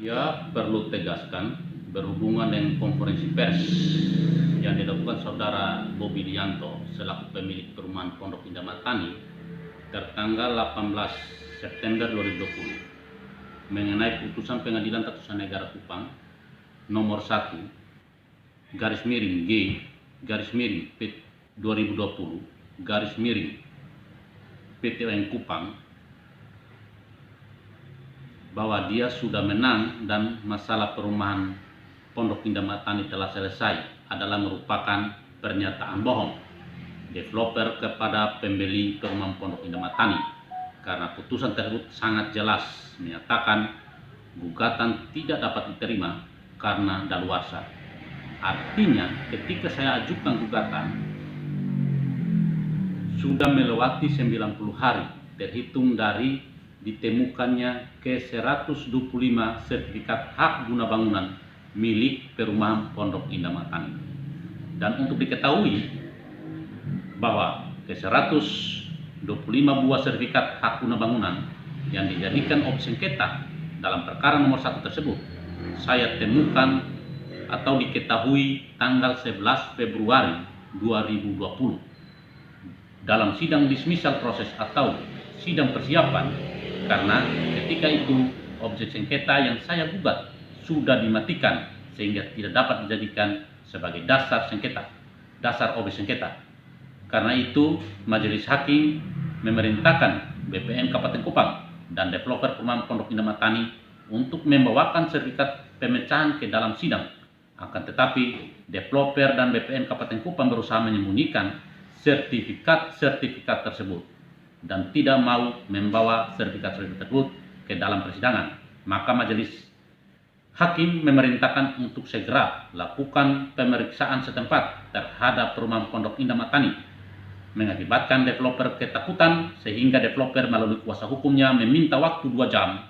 Ya, perlu tegaskan berhubungan dengan konferensi pers yang dilakukan saudara Bobi Dianto selaku pemilik perumahan Pondok Indah Matani tertanggal 18 September 2020 mengenai putusan Pengadilan Tata Negara Kupang nomor 1 garis miring G garis miring P 2020 garis miring PTN Kupang bahwa dia sudah menang dan masalah perumahan Pondok Indah Matani telah selesai adalah merupakan pernyataan bohong developer kepada pembeli perumahan Pondok Indah Matani, karena putusan tersebut sangat jelas menyatakan gugatan tidak dapat diterima karena daluarsa. Artinya ketika saya ajukan gugatan sudah melewati 90 hari terhitung dari ditemukannya ke 125 sertifikat hak guna bangunan milik perumahan Pondok Indah Matani. Dan untuk diketahui bahwa ke 125 buah sertifikat hak guna bangunan yang dijadikan objek sengketa dalam perkara nomor 1 tersebut, saya temukan atau diketahui tanggal 11 Februari 2020 dalam sidang dismissal proses atau sidang persiapan, karena ketika itu objek sengketa yang saya gugat sudah dimatikan sehingga tidak dapat dijadikan sebagai dasar sengketa, dasar objek sengketa. Karena itu majelis hakim memerintahkan BPN Kabupaten Kupang dan developer perumahan Pondok Indah Matani untuk membawakan sertifikat pemecahan ke dalam sidang. Akan tetapi developer dan BPN Kabupaten Kupang berusaha menyembunyikan sertifikat tersebut dan tidak mau membawa sertifikat tersebut ke dalam persidangan. Maka majelis hakim memerintahkan untuk segera lakukan pemeriksaan setempat terhadap perumahan Pondok Indah Matani, mengakibatkan developer ketakutan sehingga developer melalui kuasa hukumnya meminta waktu 2 jam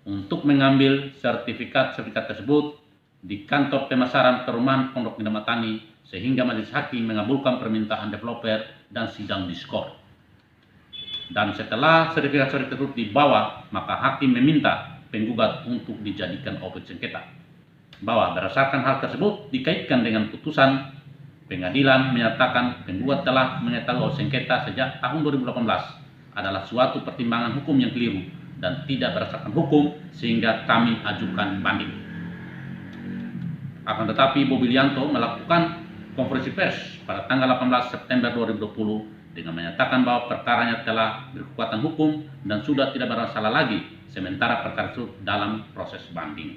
untuk mengambil sertifikat tersebut di kantor pemasaran perumahan Pondok Indah Matani, sehingga majelis hakim mengabulkan permintaan developer dan sidang diskor. Dan setelah sertifikat tersebut dibawa, maka hakim meminta penggugat untuk dijadikan objek sengketa. Bahwa berdasarkan hal tersebut dikaitkan dengan putusan pengadilan menyatakan penggugat telah mengetahui objek sengketa sejak tahun 2018 adalah suatu pertimbangan hukum yang keliru dan tidak berdasarkan hukum, sehingga kami ajukan banding. Akan tetapi Bobi Dianto melakukan konferensi pers pada tanggal 18 September 2020 dengan menyatakan bahwa perkaranya telah berkekuatan hukum dan sudah tidak bermasalah lagi, sementara perkara itu dalam proses banding.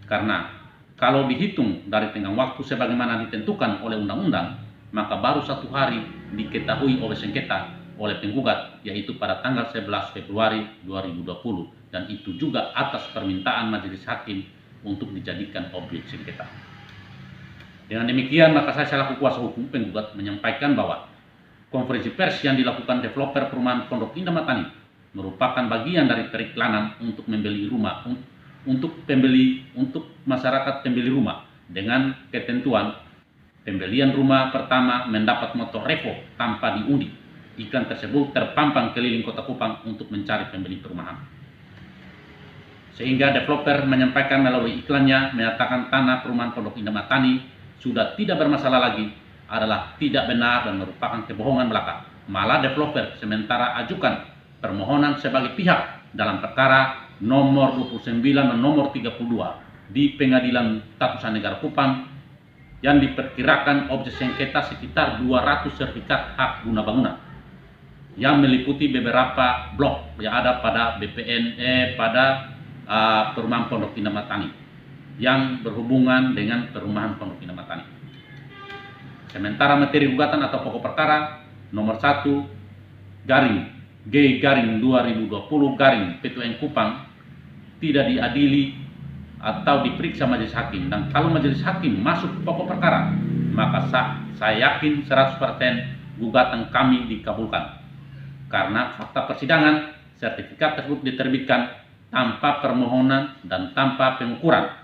Karena kalau dihitung dari tenggang waktu sebagaimana ditentukan oleh undang-undang, maka baru 1 hari diketahui objek sengketa oleh penggugat, yaitu pada tanggal 11 Februari 2020, dan itu juga atas permintaan majelis hakim untuk dijadikan objek sengketa. Dengan demikian, maka saya selaku kuasa hukum penggugat menyampaikan bahwa konferensi pers yang dilakukan developer perumahan Pondok Indah Matani merupakan bagian dari periklanan untuk membeli rumah untuk masyarakat pembeli rumah, dengan ketentuan pembelian rumah pertama mendapat motor Revo tanpa diundi. Iklan tersebut terpampang keliling Kota Kupang untuk mencari pembeli perumahan, sehingga developer menyampaikan melalui iklannya menyatakan tanah perumahan Pondok Indah Matani sudah tidak bermasalah lagi adalah tidak benar dan merupakan kebohongan belaka. Malah developer sementara ajukan permohonan sebagai pihak dalam perkara nomor 29 dan nomor 32 di Pengadilan Tata Negara Kupang yang diperkirakan objek sengketa sekitar 200 sertifikat hak guna bangunan yang meliputi beberapa blok yang ada pada perumahan Pondok Indah Matani yang berhubungan dengan perumahan Pondok Indah Matani. Sementara materi gugatan atau pokok perkara nomor 1 garing G garing 2020 garing PTN Kupang tidak diadili atau diperiksa majelis hakim, dan kalau majelis hakim masuk pokok perkara, maka saya yakin 100% gugatan kami dikabulkan, karena fakta persidangan sertifikat tersebut diterbitkan tanpa permohonan dan tanpa pengukuran.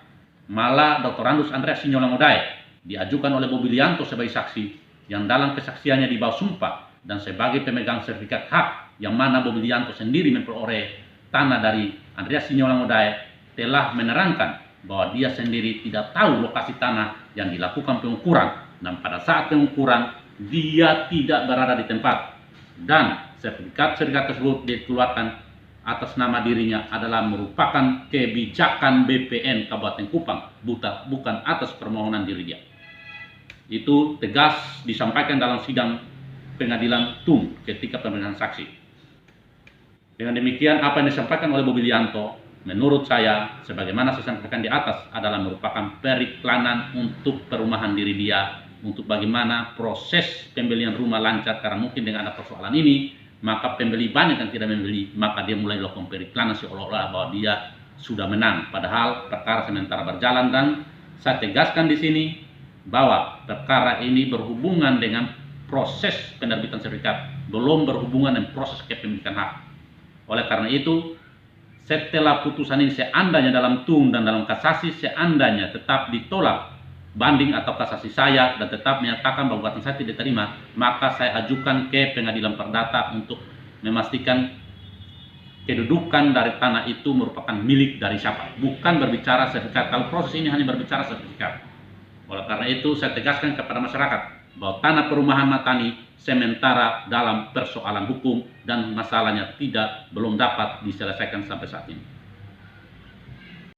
Malah Dr. Andus Andreas Sinyolangodaya diajukan oleh Bobi Dianto sebagai saksi yang dalam kesaksiannya di bawah sumpah dan sebagai pemegang sertifikat hak, yang mana Bobi Dianto sendiri memperoleh tanah dari Andreas Sinyolangodaya telah menerangkan bahwa dia sendiri tidak tahu lokasi tanah yang dilakukan pengukuran, dan pada saat pengukuran dia tidak berada di tempat, dan sertifikat tersebut dikeluarkan atas nama dirinya adalah merupakan kebijakan BPN Kabupaten Kupang, bukan atas permohonan diri dia. Itu tegas disampaikan dalam sidang pengadilan TUM ketika pemeriksaan saksi. Dengan demikian, apa yang disampaikan oleh Bobi Lianto, menurut saya, sebagaimana saya sampaikan di atas, adalah merupakan periklanan untuk perumahan diri dia, untuk bagaimana proses pembelian rumah lancar, karena mungkin dengan ada persoalan ini, maka pembeli banyak yang tidak membeli, maka dia mulai melakukan periklanan seolah-olah bahwa dia sudah menang, padahal perkara sementara berjalan. Dan saya tegaskan di sini bahwa perkara ini berhubungan dengan proses penerbitan sertifikat, belum berhubungan dengan proses kepemilikan hak. Oleh karena itu, setelah putusan ini seandainya dalam TUM dan dalam kasasi seandainya tetap ditolak banding atau kasasi saya dan tetap menyatakan bahwa gugatan saya tidak diterima, maka saya ajukan ke pengadilan perdata untuk memastikan kedudukan dari tanah itu merupakan milik dari siapa, bukan berbicara sertifikat. Kalau proses ini hanya berbicara sertifikat. Oleh karena itu saya tegaskan kepada masyarakat bahwa tanah perumahan Matani sementara dalam persoalan hukum dan masalahnya belum dapat diselesaikan sampai saat ini.